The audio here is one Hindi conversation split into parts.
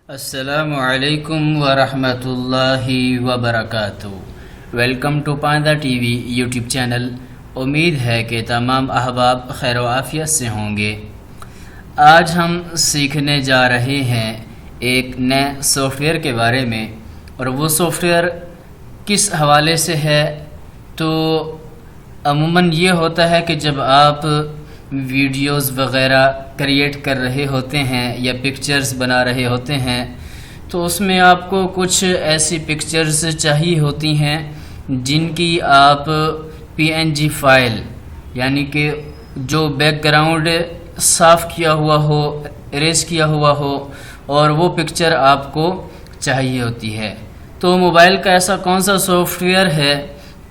अस्सलामु अलैकुम वरहमतुल्लाहि वबरकातुहू। वेलकम टू पांदा टीवी यूट्यूब चैनल। उम्मीद है कि तमाम अहबाब खैर व आफियत से होंगे। आज हम सीखने जा रहे हैं एक नए सॉफ्टवेयर के बारे में, और वो सॉफ्टवेयर किस हवाले से है तो अमूमन ये होता है कि जब आप वीडियोस वग़ैरह क्रिएट कर रहे होते हैं या पिक्चर्स बना रहे होते हैं तो उसमें आपको कुछ ऐसी पिक्चर्स चाहिए होती हैं जिनकी आप PNG फाइल, यानी कि जो बैकग्राउंड साफ़ किया हुआ हो, इरेज किया हुआ हो, और वो पिक्चर आपको चाहिए होती है। तो मोबाइल का ऐसा कौन सा सॉफ्टवेयर है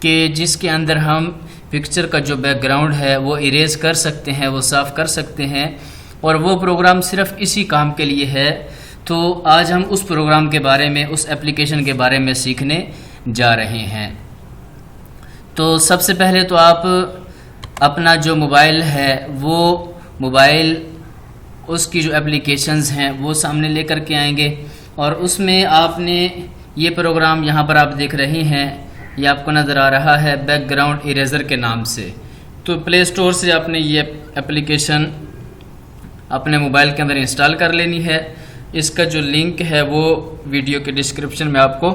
कि जिसके अंदर हम पिक्चर का जो बैकग्राउंड है वो इरेज कर सकते हैं, वो साफ़ कर सकते हैं, और वो प्रोग्राम सिर्फ इसी काम के लिए है। तो आज हम उस प्रोग्राम के बारे में, उस एप्लीकेशन के बारे में सीखने जा रहे हैं। तो सबसे पहले तो आप अपना जो मोबाइल है वो मोबाइल, उसकी जो एप्लीकेशंस हैं वो सामने लेकर के आएंगे, और उसमें आपने ये प्रोग्राम यहाँ पर आप देख रहे हैं, ये आपको नज़र आ रहा है बैकग्राउंड इरेज़र के नाम से। तो प्ले स्टोर से आपने ये एप्लीकेशन अपने मोबाइल के अंदर इंस्टॉल कर लेनी है। इसका जो लिंक है वो वीडियो के डिस्क्रिप्शन में आपको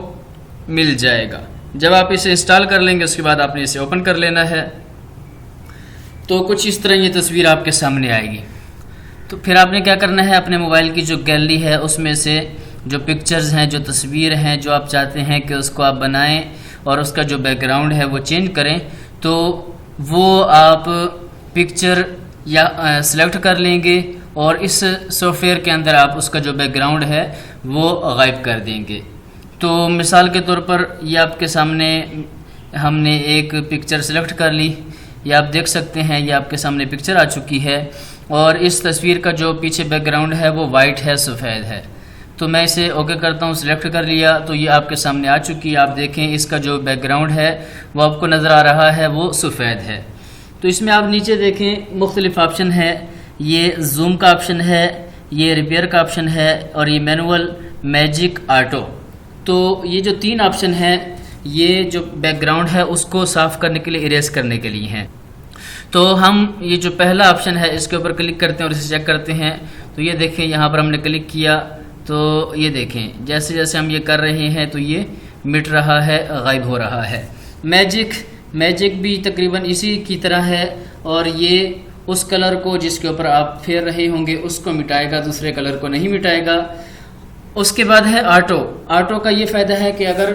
मिल जाएगा। जब आप इसे इंस्टॉल कर लेंगे उसके बाद आपने इसे ओपन कर लेना है। तो कुछ इस तरह ये तस्वीर आपके सामने आएगी। तो फिर आपने क्या करना है, अपने मोबाइल की जो गैलरी है उसमें से जो पिक्चर्स हैं, जो तस्वीर हैं, जो आप चाहते हैं कि उसको आप बनाएं और उसका जो बैकग्राउंड है वो चेंज करें, तो वो आप पिक्चर या सिलेक्ट कर लेंगे और इस सॉफ्टवेयर के अंदर आप उसका जो बैकग्राउंड है वो गायब कर देंगे। तो मिसाल के तौर पर ये आपके सामने हमने एक पिक्चर सिलेक्ट कर ली, ये आप देख सकते हैं, ये आपके सामने पिक्चर आ चुकी है, और इस तस्वीर का जो पीछे बैकग्राउंड है वो वाइट है, सफ़ेद है। तो मैं इसे ओके करता हूँ, सिलेक्ट कर लिया, तो ये आपके सामने आ चुकी है। आप देखें इसका जो बैकग्राउंड है वो आपको नज़र आ रहा है, वो सफ़ेद है। तो इसमें आप नीचे देखें मुख्तलिफ ऑप्शन है, ये जूम का ऑप्शन है, ये रिपेयर का ऑप्शन है, और ये मैनुअल, मैजिक, ऑटो। तो ये जो तीन ऑप्शन है ये जो बैकग्राउंड है उसको साफ़ करने के लिए, इरेज करने के लिए हैं। तो हम ये जो पहला ऑप्शन है इसके ऊपर क्लिक करते हैं और इसे चेक करते हैं। तो ये देखें यहाँ पर हमने क्लिक किया तो ये देखें जैसे जैसे हम ये कर रहे हैं तो ये मिट रहा है, गायब हो रहा है। मैजिक भी तकरीबन इसी की तरह है, और ये उस कलर को जिसके ऊपर आप फेर रहे होंगे उसको मिटाएगा, दूसरे कलर को नहीं मिटाएगा। उसके बाद है ऑटो का ये फ़ायदा है कि अगर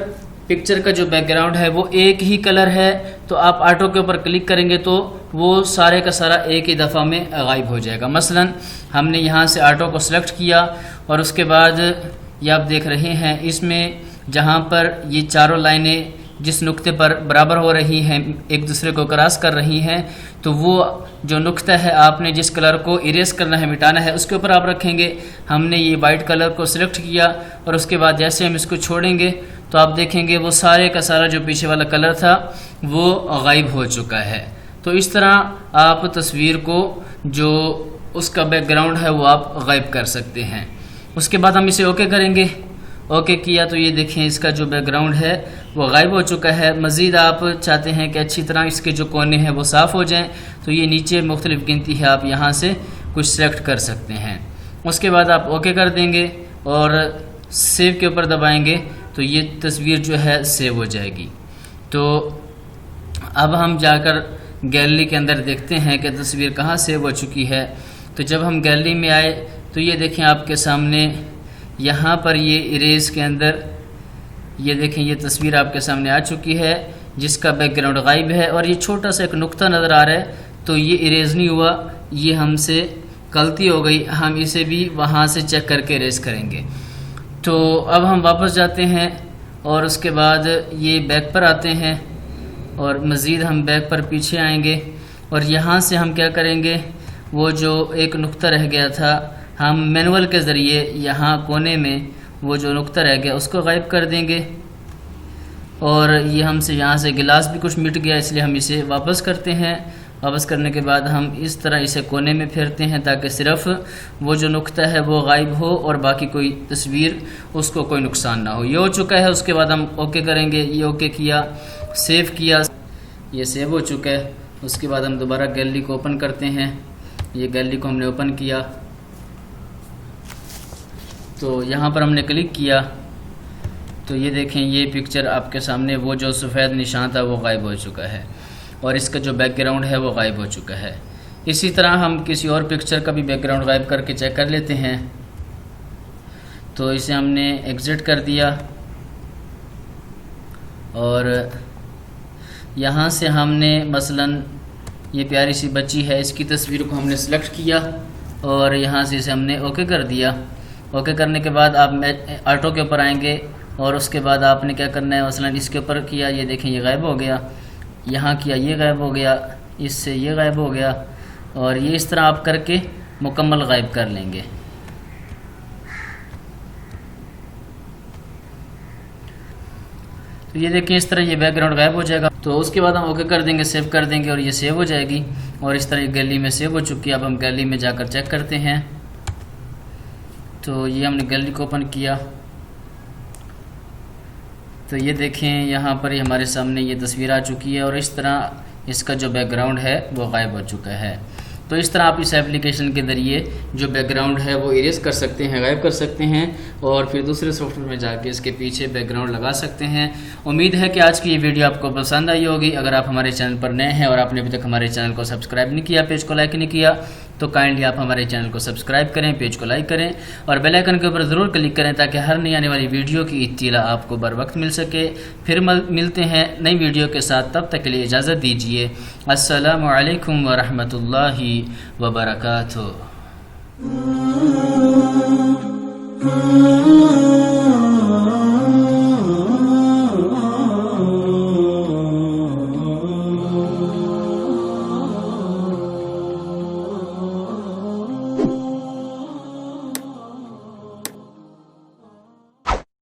पिक्चर का जो बैकग्राउंड है वो एक ही कलर है तो आप ऑटो के ऊपर क्लिक करेंगे तो वो सारे का सारा एक ही दफ़ा में गायब हो जाएगा। मसलन हमने यहाँ से ऑटो को सिलेक्ट किया, और उसके बाद ये आप देख रहे हैं इसमें जहाँ पर ये चारों लाइनें जिस नुक्ते पर बराबर हो रही हैं, एक दूसरे को क्रॉस कर रही हैं, तो वो जो नुक्ता है आपने जिस कलर को इरेज करना है, मिटाना है, उसके ऊपर आप रखेंगे। हमने ये वाइट कलर को सिलेक्ट किया, और उसके बाद जैसे हम इसको छोड़ेंगे तो आप देखेंगे वो सारे का सारा जो पीछे वाला कलर था वो गायब हो चुका है। तो इस तरह आप तस्वीर को जो उसका बैकग्राउंड है वो आप गायब कर सकते हैं। उसके बाद हम इसे ओके करेंगे। ओके किया तो ये देखें इसका जो बैकग्राउंड है वो गायब हो चुका है। मज़ीद आप चाहते हैं कि अच्छी तरह इसके जो कोने हैं वो साफ़ हो जाएं, तो ये नीचे मुख्तलिफ गिनती है, आप यहाँ से कुछ सेलेक्ट कर सकते हैं। उसके बाद आप ओके कर देंगे और सेव के ऊपर दबाएंगे तो ये तस्वीर जो है सेव हो जाएगी। तो अब हम जाकर गैलरी के अंदर देखते हैं कि तस्वीर कहाँ सेव हो चुकी है। तो जब हम गैलरी में आए तो ये देखें आपके सामने यहाँ पर ये इरेज के अंदर ये देखें ये तस्वीर आपके सामने आ चुकी है जिसका बैकग्राउंड गायब है, और ये छोटा सा एक नुक्ता नज़र आ रहा है, तो ये इरेज नहीं हुआ, ये हमसे गलती हो गई। हम इसे भी वहाँ से चेक करके इरेज करेंगे। तो अब हम वापस जाते हैं और उसके बाद ये बैक पर आते हैं, और मज़ीद हम बैक पर पीछे आएंगे, और यहाँ से हम क्या करेंगे, वो जो एक नुक्ता रह गया था हम मैनुअल के ज़रिए यहाँ कोने में वो जो नुक्ता रह गया उसको गायब कर देंगे। और ये हमसे यहाँ से गिलास भी कुछ मिट गया, इसलिए हम इसे वापस करते हैं वापस करने के बाद हम इस तरह इसे कोने में फेरते हैं ताकि सिर्फ वो जो नुक्ता है वो गायब हो और बाकी कोई तस्वीर उसको कोई नुकसान ना हो। ये हो चुका है। उसके बाद हम ओके करेंगे। ये ओके किया, सेव किया, ये सेव हो चुका है। उसके बाद हम दोबारा गैलरी को ओपन करते हैं। ये गैलरी को हमने ओपन किया तो यहाँ पर हमने क्लिक किया तो ये देखें, ये पिक्चर आपके सामने वो जो सफ़ेद निशान था वो गायब हो चुका है और इसका जो बैकग्राउंड है वो गायब हो चुका है। इसी तरह हम किसी और पिक्चर का भी बैकग्राउंड गायब करके चेक कर लेते हैं। तो इसे हमने एग्जिट कर दिया और यहाँ से हमने मसलन ये प्यारी सी बच्ची है, इसकी तस्वीर को हमने सेलेक्ट किया और यहाँ से इसे हमने ओके कर दिया। ओके करने के बाद आप ऑटो के ऊपर आएंगे और उसके बाद आपने क्या करना है, मसलन इसके ऊपर किया, ये देखें ये गायब हो गया, यहाँ किया ये गायब हो गया, इससे ये गायब हो गया और ये इस तरह आप करके मुकम्मल गायब कर लेंगे। तो ये देखिए इस तरह ये बैकग्राउंड गायब हो जाएगा। तो उसके बाद हम ओके कर देंगे, सेव कर देंगे और ये सेव हो जाएगी और इस तरह गैलरी में सेव हो चुकी है। अब हम गैलरी में जाकर चेक करते हैं। तो ये हमने गैलरी को ओपन किया तो ये देखें यहाँ पर ही हमारे सामने ये तस्वीर आ चुकी है और इस तरह इसका जो बैकग्राउंड है वो गायब हो चुका है। तो इस तरह आप इस एप्लीकेशन के ज़रिए जो बैकग्राउंड है वो इरेज कर सकते हैं, गायब कर सकते हैं और फिर दूसरे सॉफ्टवेयर में जाके इसके पीछे बैकग्राउंड लगा सकते हैं। उम्मीद है कि आज की ये वीडियो आपको पसंद आई होगी। अगर आप हमारे चैनल पर नए हैं और आपने अभी तक हमारे चैनल को सब्सक्राइब नहीं किया, पेज को लाइक नहीं किया, तो काइंडली आप हमारे चैनल को सब्सक्राइब करें, पेज को लाइक करें और बेल आइकन के ऊपर ज़रूर क्लिक करें ताकि हर नई आने वाली वीडियो की इत्तिला आपको बर वक्त मिल सके। फिर मिलते हैं नई वीडियो के साथ, तब तक के लिए इजाज़त दीजिए। अस्सलामु अलैकुम व रहमतुल्लाहि व बरकातुहू।